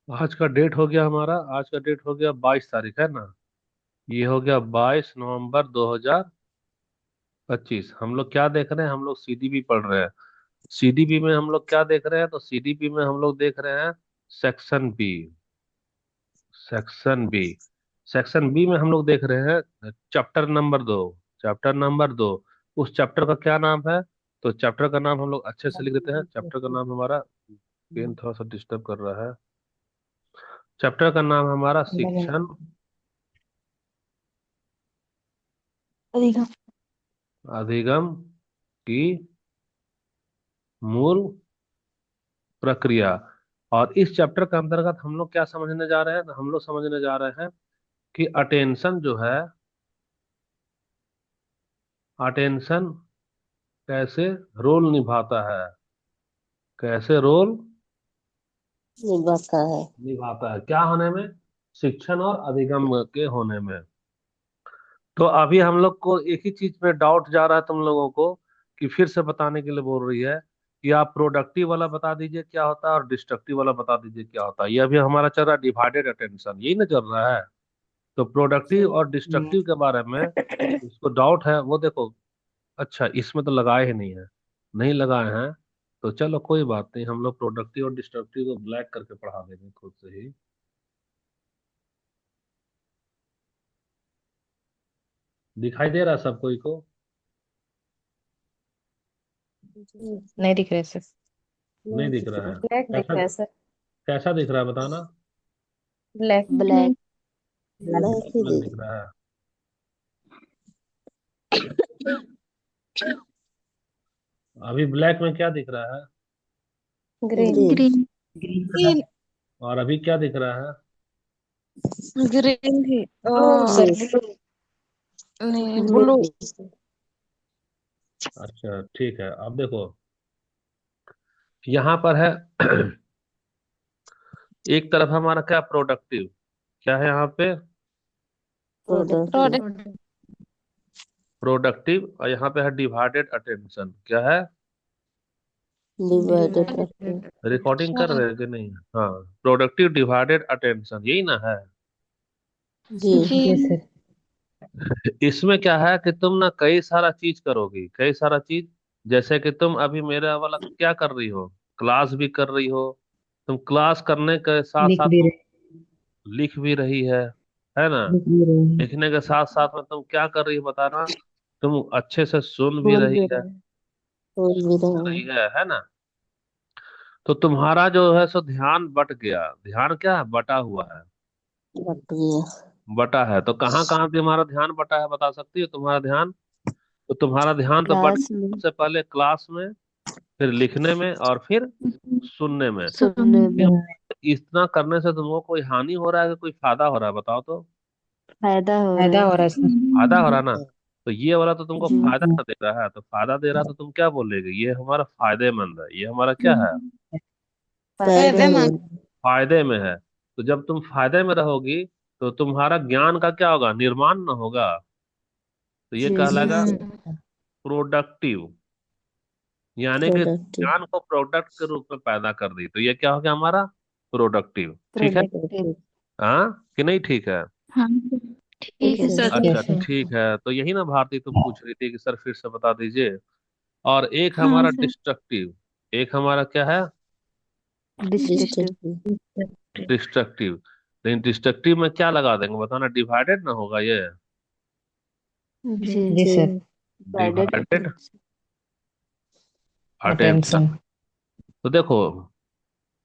आज का डेट हो गया हमारा, आज का डेट हो गया 22 तारीख, है ना। ये हो गया 22 नवंबर 2025। हम लोग क्या देख रहे हैं? हम लोग सीडीपी पढ़ रहे हैं। सीडीपी में हम लोग क्या देख रहे हैं? तो सीडीपी में हम लोग देख रहे हैं section B. Section B. Section B में हम लोग देख रहे हैं चैप्टर नंबर 2। Chapter number 2। उस चैप्टर का क्या नाम है? तो चैप्टर का नाम हम लोग अच्छे से लिख देते हैं। चैप्टर का नाम हमारा, पेन थोड़ा सा डिस्टर्ब कर रहा है। चैप्टर का नाम हमारा शिक्षण अधिगम। अधिगम की मूल प्रक्रिया। और इस चैप्टर के अंतर्गत हम लोग क्या समझने जा रहे हैं? तो हम लोग समझने जा रहे हैं कि अटेंशन जो है, अटेंशन कैसे रोल निभाता है। कैसे रोल निभाता है। निभाता है क्या होने में? शिक्षण और अधिगम के होने में। तो अभी हम लोग को एक ही चीज में डाउट जा रहा है तुम लोगों को, कि फिर से बताने के लिए बोल रही है कि आप प्रोडक्टिव वाला बता दीजिए क्या होता है और डिस्ट्रक्टिव वाला बता दीजिए क्या होता है। ये अभी हमारा चल रहा है डिवाइडेड अटेंशन, यही ना चल रहा है। तो प्रोडक्टिव और डिस्ट्रक्टिव के बारे में इसको डाउट है, वो देखो। अच्छा, इसमें तो लगाए ही नहीं है, नहीं लगाए हैं। तो चलो कोई बात नहीं, हम लोग प्रोडक्टिव और डिस्ट्रक्टिव को ब्लैक करके पढ़ा देंगे खुद से ही। दिखाई दे रहा है सब कोई को? नहीं दिख रहे सर। नहीं दिख रहा है? ब्लैक दिख कैसा? रहा है सर। कैसा दिख रहा है बताना। Black black. ब्लैक ब्लैक ही ब्लैक दिख रहा है। अभी ब्लैक में क्या दिख रहा है? Green green. ग्रीन। और अभी क्या दिख रहा है? ग्रीन ही। Blue sir blue. नहीं, ब्लू। ब्लू। अच्छा ठीक है, अब देखो यहाँ पर है एक तरफ हमारा क्या प्रोडक्टिव, क्या है यहाँ पे? प्रोडक्टिव। प्रोडक्ट। प्रोडक्टिव। और यहाँ पे है डिवाइडेड अटेंशन, क्या है? डिवाइडेड। रिकॉर्डिंग कर रहे हैं कि नहीं? हाँ। प्रोडक्टिव डिवाइडेड अटेंशन, यही ना है। जी जी। जी सर। इसमें क्या है कि तुम ना कई सारा चीज करोगी, कई सारा चीज। जैसे कि तुम अभी मेरा वाला क्या कर रही हो? क्लास भी कर रही हो। तुम क्लास करने के साथ लिख साथ भी तुम रहे। लिख भी रही है ना। लिख भी रहे हैं। लिखने के साथ साथ में तुम क्या कर रही हो बताना? तुम अच्छे से सुन भी बोल रही भी है। रहे हैं। बोल भी सुन रहे रही हैं। है ना। तो तुम्हारा जो है सो ध्यान बट गया। ध्यान क्या है? बटा हुआ है। बट गया। बटा है तो कहाँ कहाँ से हमारा ध्यान बटा है, बता सकती हो तुम्हारा ध्यान? तो तुम्हारा ध्यान तो बटा क्लास में। सबसे पहले क्लास में, फिर लिखने में, और फिर सुनने में। सुनने लेकिन में। इतना करने से तुमको कोई हानि हो रहा है कि कोई फायदा हो रहा है, बताओ तो। फायदा हो रहा फायदा हो रहा है सर। फायदा हो रहा है ना। तो ये वाला तो तुमको जी। फायदा ना दे रहा है, तो फायदा दे रहा है तो तुम क्या बोलेगे? ये हमारा फायदेमंद है, ये हमारा क्या है? फायदेमंद। फायदेमंद। फायदे में है। तो जब तुम फायदे में रहोगी तो तुम्हारा ज्ञान का क्या होगा? निर्माण न होगा। तो ये जी जी कहलाएगा सर। प्रोडक्टिव। यानी कि प्रोडक्टिव। ज्ञान को प्रोडक्ट के रूप में पैदा कर दी, तो ये क्या हो गया हमारा? प्रोडक्टिव। ठीक है। प्रोडक्टिव। हाँ कि नहीं? ठीक है। हाँ, ठीक ठीक है है सर। सर। ठीक अच्छा है सर। ठीक है, तो यही ना भारती तुम पूछ रही थी कि सर फिर से बता दीजिए। और एक हाँ हमारा सर। डिस्ट्रक्टिव, एक हमारा क्या है? डिस्ट्रक्टिव। डिस्ट्रक्टिव। लेकिन डिस्ट्रक्टिव में क्या लगा देंगे बताना? डिवाइडेड ना होगा ये? जी जी sir. Divided divided attention. Attention. Attention. तो देखो,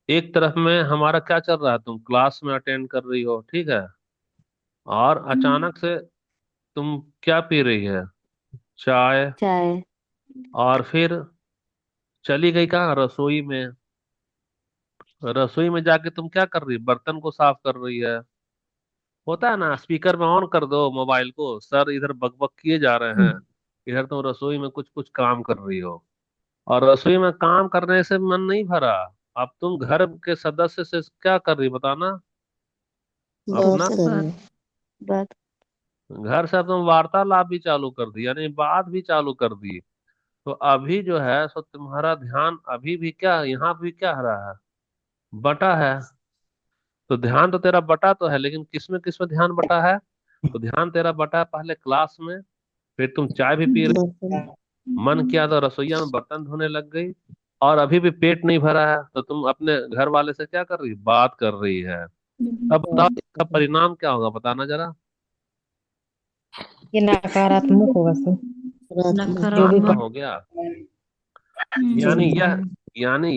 एक तरफ में हमारा क्या चल रहा है? तुम क्लास में अटेंड कर रही हो, ठीक है। और अचानक से तुम क्या पी रही है? चाय। चाय। और फिर चली गई कहाँ? रसोई में। रसोई में जाके तुम क्या कर रही? बर्तन को साफ कर रही है। होता है ना, स्पीकर में ऑन कर दो मोबाइल को, सर इधर बकबक किए जा रहे हैं, इधर तुम रसोई में कुछ कुछ काम कर रही हो। और रसोई में काम करने से मन नहीं भरा। अब तुम घर के सदस्य से क्या कर रही बताना? बात अपना कर रहे हैं। बात। घर से अब तुम वार्तालाप भी चालू कर दी, यानी बात भी चालू कर दी। तो अभी जो है सो तुम्हारा ध्यान अभी भी क्या यहाँ भी क्या रहा है? बटा है। तो ध्यान तो तेरा बटा तो है, लेकिन किस में ध्यान बटा है? तो ध्यान तेरा बटा है पहले क्लास में, फिर तुम चाय भी पी रही, बर्तन। मन किया तो रसोईया में बर्तन धोने लग गई, और अभी भी पेट नहीं भरा है तो तुम अपने घर वाले से क्या कर रही, बात कर रही है। अब बताओ इसका परिणाम क्या होगा, बताना जरा। ये नकारात्मक होगा सर। जो भी नकारात्मक नकारात्मक। हो गया। जो यानी भी यह यानी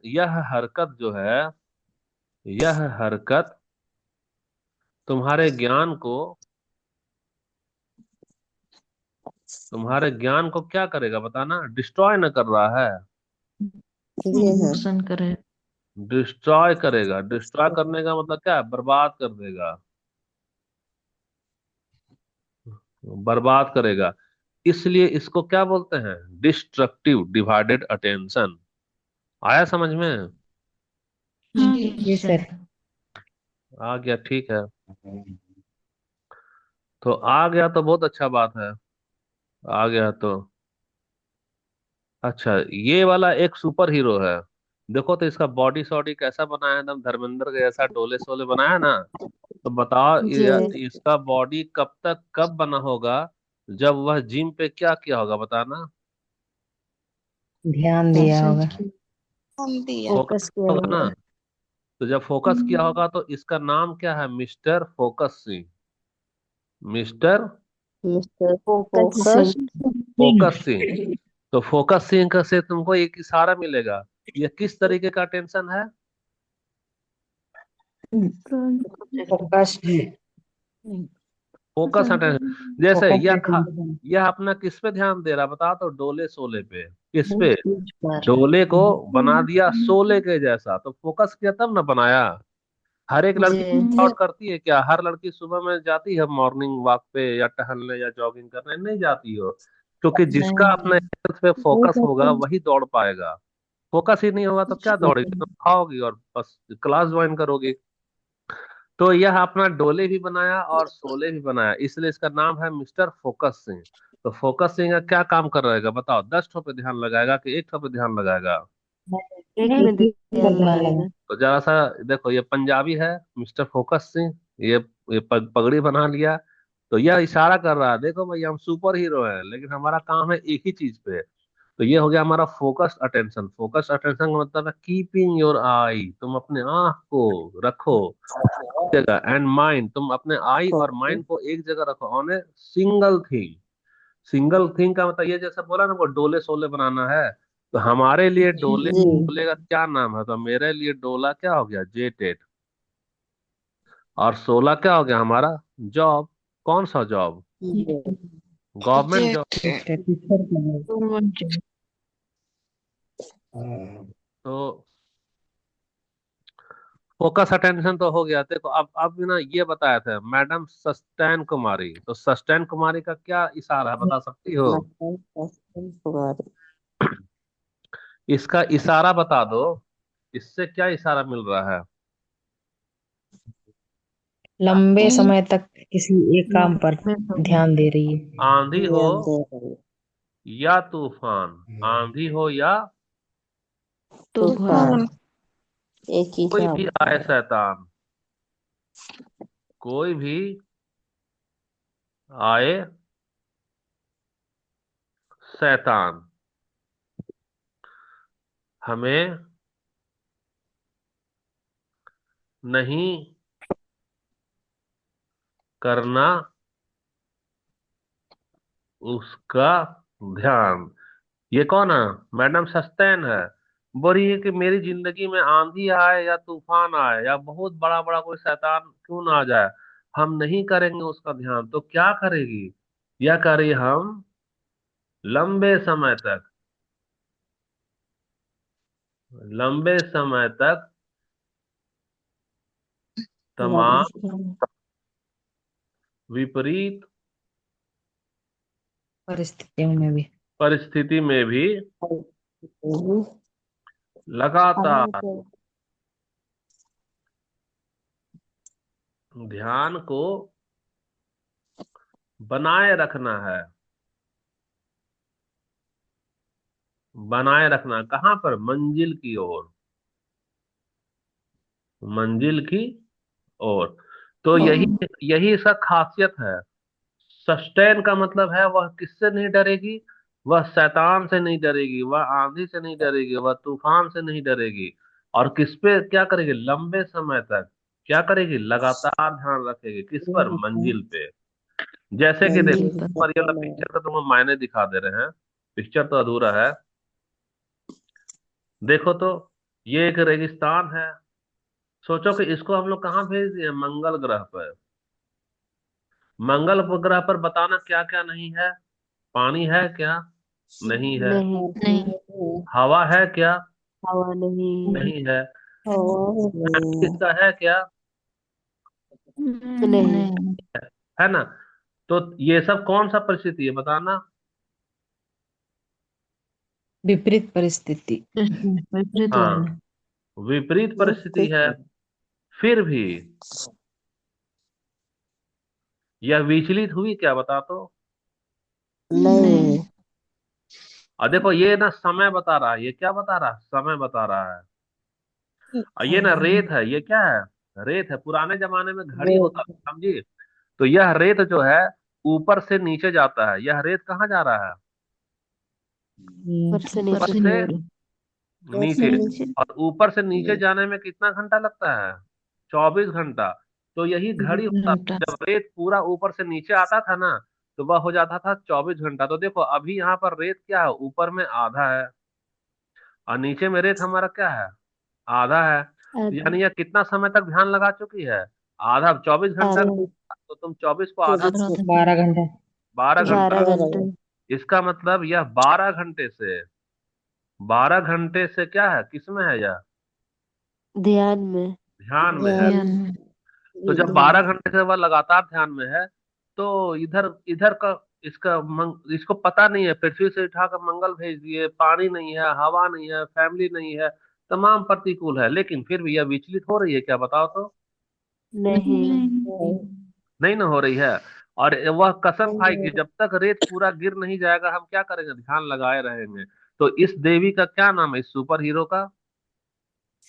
यह हरकत जो है, यह हरकत तुम्हारे ज्ञान को तुम्हारे ज्ञान को क्या करेगा बताना, डिस्ट्रॉय न कर रहा है, जी हाँ। नुकसान करे। डिस्ट्रॉय करेगा। डिस्ट्रॉय करने का मतलब क्या है, बर्बाद कर देगा, बर्बाद करेगा। इसलिए इसको क्या बोलते हैं, डिस्ट्रक्टिव डिवाइडेड अटेंशन। आया समझ में? जी सर। आ गया, ठीक है। तो आ गया तो बहुत अच्छा बात है, आ गया तो। अच्छा, ये वाला एक सुपर हीरो है, देखो तो इसका बॉडी सॉडी कैसा बनाया है, एकदम धर्मेंद्र के जैसा डोले सोले बनाया ना। तो बताओ जी इसका बॉडी कब तक कब बना होगा, जब वह जिम पे क्या किया होगा बताना। ध्यान दिया होगा। हम दिया। फोकस फोकस किया होगा ना। होगा। तो जब फोकस किया होगा तो इसका नाम क्या है, mister focus Singh. Mister mister focus focus. Singh. Focus Singh. तो फोकस सिंह का से तुमको एक इशारा मिलेगा। ये किस तरीके का टेंशन है? फोकस। Focus attention. जैसे यह अपना किस पे ध्यान दे रहा, बता तो, डोले सोले पे। किस पे? पर डोले को बना दिया सोले के जैसा, तो फोकस किया तब ना बनाया। हर एक जी लड़की वर्कआउट करती है क्या? हर लड़की सुबह में जाती है मॉर्निंग वॉक पे या टहलने या जॉगिंग करने? नहीं जाती हो। क्योंकि जिसका अपने नहीं। हेल्थ पे फोकस होगा वही दौड़ पाएगा। फोकस ही नहीं होगा तो क्या दौड़ेगी, तो खाओगी और बस क्लास ज्वाइन करोगी। तो यह अपना डोले भी बनाया और सोले भी बनाया, इसलिए इसका नाम है मिस्टर फोकस सिंह। तो फोकस सिंह का क्या काम कर रहेगा बताओ, 10 ठो पे ध्यान लगाएगा कि 1 ठो पे ध्यान लगाएगा? एक में एक ही ध्यान पर ध्यान लगा। लगेगा। तो जरा सा देखो, ये पंजाबी है, मिस्टर फोकस सिंह। ये पगड़ी बना लिया, तो यह इशारा कर रहा है, देखो भाई हम सुपर हीरो हैं, लेकिन हमारा काम है एक ही चीज पे। तो ये हो गया हमारा फोकस अटेंशन। फोकस अटेंशन का मतलब है कीपिंग योर आई, तुम अपने आंख को रखो जगह, एंड माइंड, तुम अपने आई और फोकस। माइंड को एक जगह रखो on a single thing. Single thing का मतलब ये जैसा बोला ना, वो डोले सोले बनाना है। तो हमारे लिए डोले जी सोले का क्या नाम है, तो मेरे लिए डोला क्या हो गया, जेटेड। और सोला क्या हो गया हमारा, जॉब। कौन सा जॉब? जी गवर्नमेंट जॉब। जेट। टीचर का है। तो फोकस अटेंशन तो हो गया। देखो अब ना ये बताया था मैडम सस्टेन कुमारी, तो सस्टेन कुमारी का क्या इशारा है बता सकती हो? मतलब सस्पेंस कुमारी। इसका इशारा बता दो, इससे क्या इशारा मिल रहा है? लंबे समय तक किसी एक काम पर ध्यान दे रही है। आंधी हो ध्यान दे रही। या तूफान, आंधी हो या तूफान। एक ही कोई काम। भी आए शैतान, कोई भी आए शैतान, हमें नहीं करना उसका ध्यान। ये कौन है? मैडम सस्तेन है। बोल रही है कि मेरी जिंदगी में आंधी आए या तूफान आए या बहुत बड़ा बड़ा कोई शैतान क्यों ना आ जाए, हम नहीं करेंगे उसका ध्यान। तो क्या करेगी? यह करें हम लंबे समय तक, लंबे समय तक तमाम विपरीत परिस्थितियों में भी। परिस्थिति में भी लगातार ध्यान को बनाए रखना है। बनाए रखना कहाँ पर? मंजिल की ओर, मंजिल की और तो यही यही इसका खासियत है। सस्टेन का मतलब है वह किससे नहीं डरेगी? वह शैतान से नहीं डरेगी, वह आंधी से नहीं डरेगी, वह तूफान से नहीं डरेगी। और किस पे क्या करेगी? लंबे समय तक क्या करेगी? लगातार ध्यान रखेगी। किस पर? मंजिल पे। जैसे कि देखो, मंजिल पर पर ये वाला पिक्चर का तुमको मायने दिखा दे रहे हैं। पिक्चर तो अधूरा है। देखो तो, ये एक रेगिस्तान है। सोचो कि इसको हम लोग कहाँ भेज दिए? मंगल ग्रह पर। मंगल ग्रह पर बताना क्या क्या नहीं है? पानी है क्या? नहीं है। नहीं, हवा है क्या? हवा नहीं, नहीं है। हवा नहीं, इसका है क्या? नहीं, है ना? तो ये सब कौन सा परिस्थिति है बताना? विपरीत परिस्थिति। विपरीत हाँ, वाला। विपरीत परिस्थिति है। फिर भी यह विचलित हुई क्या, बता तो? नहीं, और देखो, ये ना समय बता रहा है। ये क्या बता रहा है? समय बता रहा है। और ये ना रेत है। ये क्या है? रेत है। पुराने जमाने में घड़ी होता था, समझी? तो यह रेत जो है, ऊपर से नीचे जाता है। यह रेत कहाँ जा रहा है? ऊपर से ऊपर नीचे, से नीचे। नीचे, और ऊपर से नीचे जाने में कितना घंटा लगता है? 24 घंटा। तो यही घड़ी होता घंटा। था। जब रेत पूरा ऊपर से नीचे आता था ना, तो वह हो जाता था 24 घंटा। तो देखो, अभी यहाँ पर रेत क्या है? ऊपर में आधा है, और नीचे में रेत हमारा क्या है? आधा है। तो आधा, यानी यह कितना समय तक ध्यान लगा चुकी है? आधा। 24 घंटा आधा, तो तुम 24 को आधा, 12 घंटा। 12 घंटा। 12 घंटे, इसका मतलब यह 12 घंटे से, 12 घंटे से क्या है? किसमें है यह? ध्यान में, ध्यान में है। ध्यान में। तो जब 12 घंटे से वह लगातार ध्यान में है, तो इधर इधर का इसको पता नहीं है, पृथ्वी से उठाकर मंगल भेज दिए, पानी नहीं है, हवा नहीं है, फैमिली नहीं है, तमाम प्रतिकूल है, लेकिन फिर भी यह विचलित हो रही है क्या, बताओ तो? नहीं, नहीं ना हो रही है। और वह कसम खाई कि जब तक रेत पूरा गिर नहीं जाएगा हम क्या करेंगे? ध्यान लगाए रहेंगे। तो इस देवी का क्या नाम है, इस सुपर हीरो का?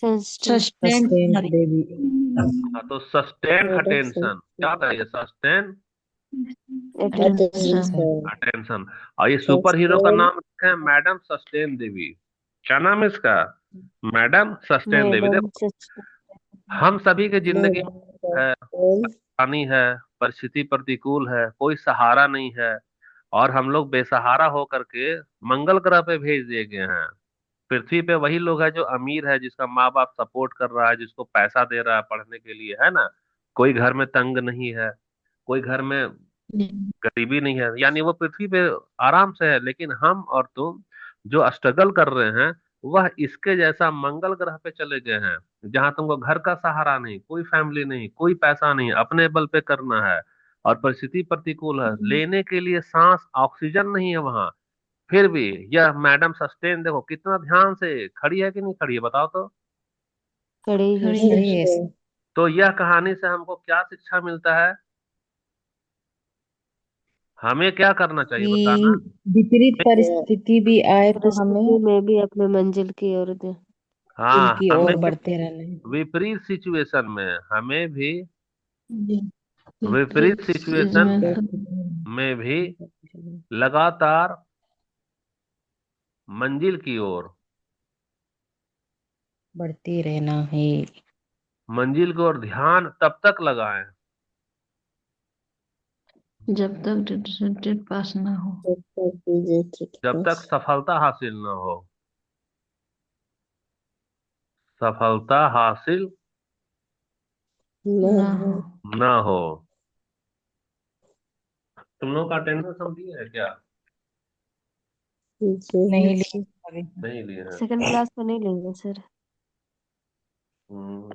सस्टेन, सस्टेन सस्टेन हमारी। देवी। हाँ, तो सस्टेन अटेंशन क्या होता है? ये सस्टेन अटेंशन, अच्छा। अटेंशन। और ये सुपर हीरो का नाम है मैडम सस्टेन देवी। क्या नाम है इसका? मैडम सस्टेन देवी। मैडम देखो, सच, हम सभी के जिंदगी में है, परेशानी है, परिस्थिति प्रतिकूल है, कोई सहारा नहीं है, और हम लोग बेसहारा होकर के मंगल ग्रह पे भेज दिए गए हैं। पृथ्वी पे वही लोग है जो अमीर है, जिसका माँ बाप सपोर्ट कर रहा है, जिसको पैसा दे रहा है पढ़ने के लिए, है ना? कोई घर में तंग नहीं है, कोई घर में गरीबी नहीं है, यानी वो पृथ्वी पे आराम से है। लेकिन हम और तुम जो स्ट्रगल कर रहे हैं, वह इसके जैसा मंगल ग्रह पे चले गए हैं, जहां तुमको घर का सहारा नहीं, कोई फैमिली नहीं, कोई पैसा नहीं, अपने बल पे करना है, और परिस्थिति प्रतिकूल है, लेने के लिए सांस ऑक्सीजन नहीं है वहां। फिर भी यह मैडम सस्टेन देखो कितना ध्यान से खड़ी है कि नहीं खड़ी है, बताओ तो? खड़ी है खड़ी है। सर, खड़ी है। तो यह कहानी से हमको क्या शिक्षा मिलता है? हमें क्या करना चाहिए बताना? कि विपरीत परिस्थिति भी आए तो हमें परिस्थिति में भी अपने मंजिल की ओर दे, दिल हाँ, की हमें ओर बढ़ते रहना है। विपरीत सिचुएशन में हमें भी, विपरीत विपरीत सिचुएशन इसमें में भी लगातार मंजिल की ओर, बढ़ते रहना है। मंजिल की ओर ध्यान तब तक लगाएं जब तक रिजल्ट पास ना हो। जब तक विजेता के जब तक पास सफलता हासिल न हो। सफलता हासिल न ना हो, हो। न हो। तुम लोग का अटेंडेंस हम दिए है क्या? नहीं यही लिया से अभी। नहीं लिए हैं। सेकंड क्लास में नहीं लेंगे सर। हम्म,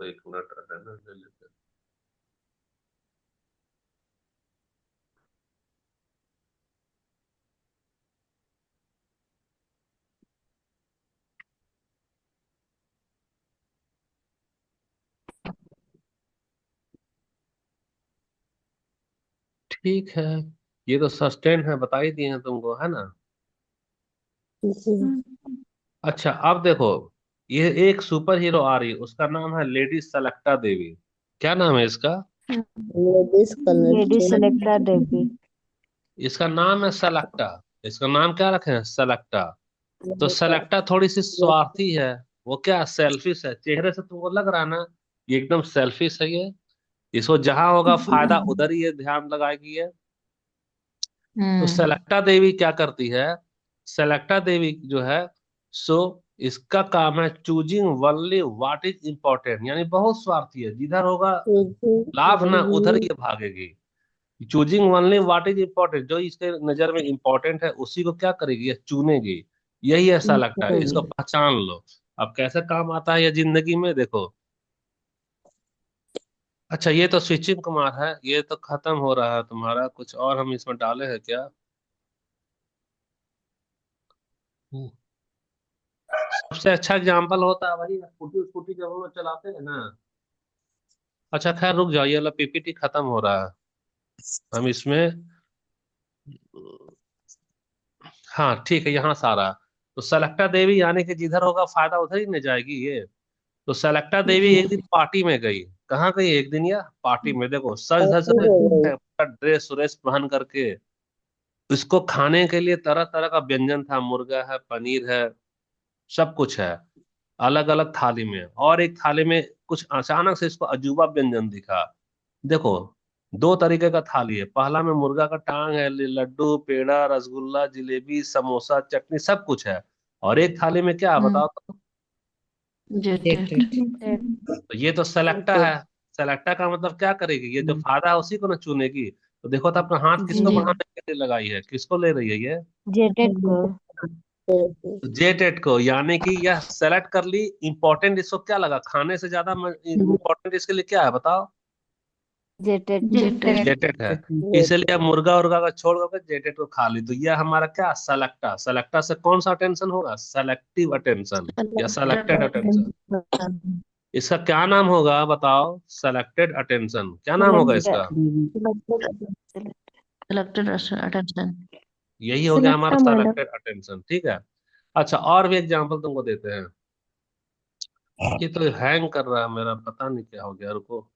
तो 1 मिनट अटेंडेंस ले लेते हैं। ठीक है। ये तो सस्टेन है, बता ही दिए हैं तुमको, है ना। जी। अच्छा अब देखो, ये एक सुपर हीरो आ रही है, उसका नाम है लेडी सलेक्टा देवी। क्या नाम है इसका? लेडीज लेडीज सेलेक्टेड देवी। इसका नाम है सलेक्टा। इसका नाम क्या रखे हैं? सलेक्टा। तो सलेक्टा थोड़ी सी स्वार्थी है। वो क्या, सेल्फिश है। चेहरे से तुमको लग रहा है ना, ये एकदम सेल्फिश है ये। इसको जहां होगा फायदा उधर ही ये ध्यान लगाएगी ये। तो हम्म। सेलेक्टा देवी क्या करती है? सेलेक्टा देवी जो है, सो इसका काम है choosing only what is important, यानी बहुत स्वार्थी है। जिधर होगा लाभ ना, उधर ही ये भागेगी। Choosing only what is important, जो इसके नजर में इम्पोर्टेंट है उसी को क्या करेगी, ये चुनेगी। यही ऐसा लगता है, इसको पहचान लो। अब कैसे काम आता है ये जिंदगी में, देखो। अच्छा ये तो स्विचिंग कुमार है, ये तो खत्म हो रहा है तुम्हारा। कुछ और हम इसमें डाले हैं क्या? हम्म, सबसे अच्छा एग्जाम्पल होता है वही स्कूटी, स्कूटी जब हम लोग चलाते हैं ना। अच्छा खैर रुक जाओ, ये वाला पीपीटी खत्म हो रहा है। हम इसमें, हाँ ठीक है, यहाँ सारा। तो सलेक्टा देवी यानी कि जिधर होगा फायदा उधर ही न जाएगी ये। तो सलेक्टा देवी जी। एक दिन पार्टी में गई। कहाँ गई एक दिन? या पार्टी में, देखो सज धज के पूरा ड्रेस व्रेस पहन करके। इसको खाने के लिए तरह तरह का व्यंजन था, मुर्गा है, पनीर है, सब कुछ है अलग अलग थाली में। और एक थाली में कुछ अचानक से इसको अजूबा व्यंजन दिखा। देखो, दो तरीके का थाली है। पहला में मुर्गा का टांग है, लड्डू, पेड़ा, रसगुल्ला, जिलेबी, समोसा, चटनी, सब कुछ है। और एक थाली में क्या है बताओ तो? जेटेड। जेटेड। तो ये तो सेलेक्टा है। सेलेक्टा का मतलब क्या करेगी, ये जो फायदा है उसी को ना चुनेगी। तो देखो तो अपना हाथ किसको जी। बढ़ाने के लिए लगाई है, किसको ले रही है ये? जेटेड को। जेटेड को, यानी कि यह सेलेक्ट कर ली। इंपॉर्टेंट इसको क्या लगा, खाने से ज्यादा इंपॉर्टेंट इसके लिए क्या है बताओ? जेटेड। जेटेड। जेटेड है। इसलिए अब मुर्गा उर्गा का छोड़ करके जेटेड को खा ली। तो यह हमारा क्या, सेलेक्टा। सेलेक्टा से कौन सा अटेंशन होगा? सेलेक्टिव अटेंशन या सेलेक्टेड अटेंशन। इसका क्या नाम होगा बताओ? Selected attention. क्या नाम होगा सेलेक्ट इसका? Collected attention. यही हो गया हमारा सेलेक्टा मैडम। सेलेक्टेड अटेंशन, ठीक है। अच्छा और भी एग्जांपल तुमको देते हैं। ये तो हैंग कर रहा है मेरा, पता नहीं क्या हो गया, रुको।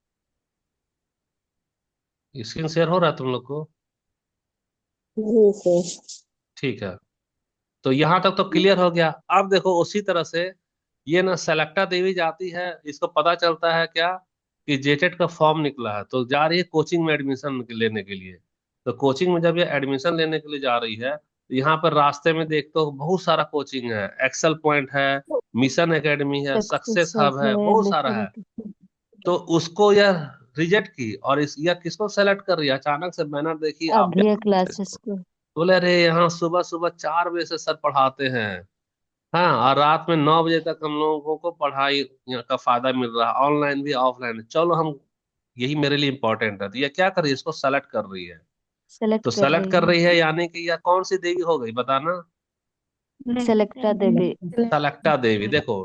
स्क्रीन शेयर हो रहा है तुम लोग को? जी सर। ठीक है। तो यहां तक तो क्लियर हो गया। अब देखो उसी तरह से ये ना सेलेक्टा देवी जाती है, इसको पता चलता है क्या कि जेटेट का फॉर्म निकला है, तो जा रही है कोचिंग में एडमिशन लेने के लिए। तो कोचिंग में जब ये एडमिशन लेने के लिए जा रही है, तो यहाँ पर रास्ते में देखते हो बहुत सारा कोचिंग है। एक्सेल पॉइंट है, मिशन एकेडमी है, सक्सेस सक्सेस हब है है, बहुत सारा मिशन। है। तो उसको यह रिजेक्ट की, और इस यह किसको सेलेक्ट कर रही है? अचानक से बैनर देखी आप। अभी क्लासेस को। बोले अरे यहाँ सुबह सुबह 4 बजे से सर पढ़ाते हैं। हाँ, और रात में 9 बजे तक हम लोगों को पढ़ाई यहाँ का फायदा मिल रहा है, ऑनलाइन भी ऑफलाइन। चलो हम, यही मेरे लिए इंपॉर्टेंट है। तो ये क्या कर रही है? इसको सेलेक्ट कर रही है। तो सेलेक्ट कर सेलेक्ट रही कर है। रही है यानी कि यह कौन सी देवी हो गई बताना? सेलेक्टा देवी। सेलेक्टा देवी। देखो,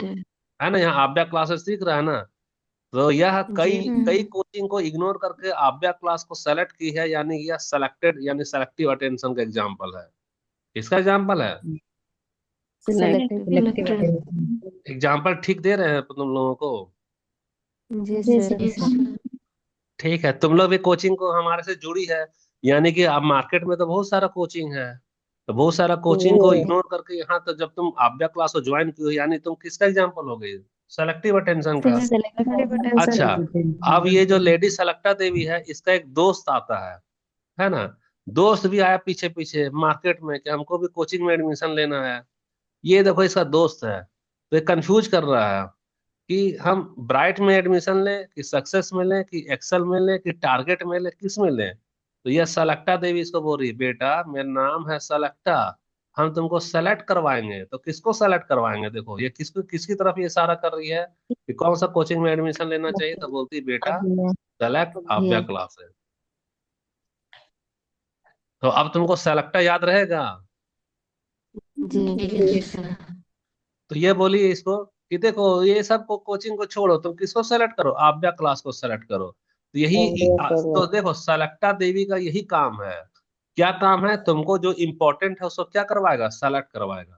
है ना, यहाँ आभ्या क्लासेस सीख रहा है ना। तो यह जी। कई कई कोचिंग को इग्नोर करके आभ्या क्लास को सेलेक्ट की है, यानी यह सेलेक्टेड यानी सेलेक्टिव अटेंशन का एग्जाम्पल है। इसका एग्जाम्पल है। सेलेक्टिव। कलेक्टेड। एग्जाम्पल ठीक दे रहे हैं तुम लोगों को? जी जी सर। सर। ठीक है, तुम लोग भी कोचिंग को हमारे से जुड़ी है। यानी कि अब मार्केट में तो बहुत सारा कोचिंग है। तो बहुत सारा कोचिंग को जी। इग्नोर करके यहाँ तो जब तुम आभ्या क्लास को ज्वाइन की हो, यानी तुम किसका एग्जाम्पल हो गई? सेलेक्टिव अटेंशन का। सेलेक्टिव अच्छा, अटेंशन। अब ये जो लेडी सेलेक्टा देवी है, इसका एक दोस्त आता है ना। दोस्त भी आया पीछे पीछे मार्केट में कि हमको भी कोचिंग में एडमिशन लेना है। ये देखो इसका दोस्त है। तो ये कंफ्यूज कर रहा है कि हम ब्राइट में एडमिशन लें कि सक्सेस में लें कि एक्सेल में लें कि टारगेट में लें, किस में लें। तो यह सलेक्टा देवी इसको बोल रही है, बेटा मेरा नाम है सलेक्टा, हम तुमको सेलेक्ट करवाएंगे। तो किसको सेलेक्ट करवाएंगे? देखो ये किसको, किसकी तरफ ये इशारा कर रही है कि कौन सा कोचिंग में एडमिशन लेना चाहिए। तो बोलती है बेटा सेलेक्ट आभ्या अभी क्लास है। तो अब तुमको सेलेक्टा याद रहेगा। जी। जी सर। तो ये बोली इसको कि देखो ये सब को कोचिंग को छोड़ो, तुम किसको सेलेक्ट करो? आभ्या क्लास को सेलेक्ट करो। तो यही, अभी तो देखो सलेक्टा देवी का यही काम है क्या काम है, तुमको जो इम्पोर्टेंट है उसको क्या करवाएगा, सेलेक्ट करवाएगा।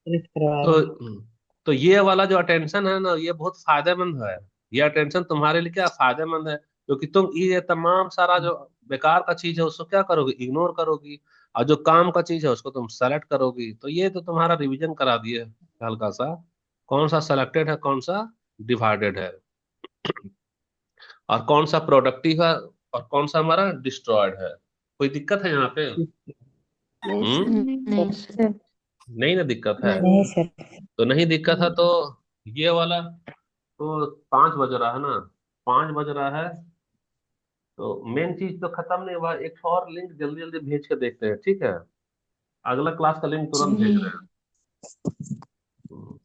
select करवा तो रहे ये वाला जो अटेंशन है ना, ये बहुत फायदेमंद है। ये अटेंशन तुम्हारे लिए क्या फायदेमंद है, क्योंकि तुम ये तमाम सारा जो बेकार का चीज है उसको क्या करोगे, इग्नोर करोगी, और जो काम का चीज है उसको तुम सेलेक्ट करोगी। तो ये तो तुम्हारा रिवीजन करा दिए हल्का सा, कौन सा सेलेक्टेड है, कौन सा डिवाइडेड है, और कौन सा प्रोडक्टिव है, और कौन सा हमारा डिस्ट्रॉयड है। कोई दिक्कत है यहाँ पे? नहीं सर। नहीं सर। सर। नहीं ना दिक्कत है। नहीं। नहीं सर। तो नहीं दिक्कत है तो ये वाला, तो 5 बज रहा है ना, 5 बज रहा है, तो मेन चीज तो खत्म नहीं हुआ। एक और लिंक जल्दी जल्दी भेज के देखते हैं, ठीक है? अगला क्लास का लिंक तुरंत भेज रहे जी। हैं।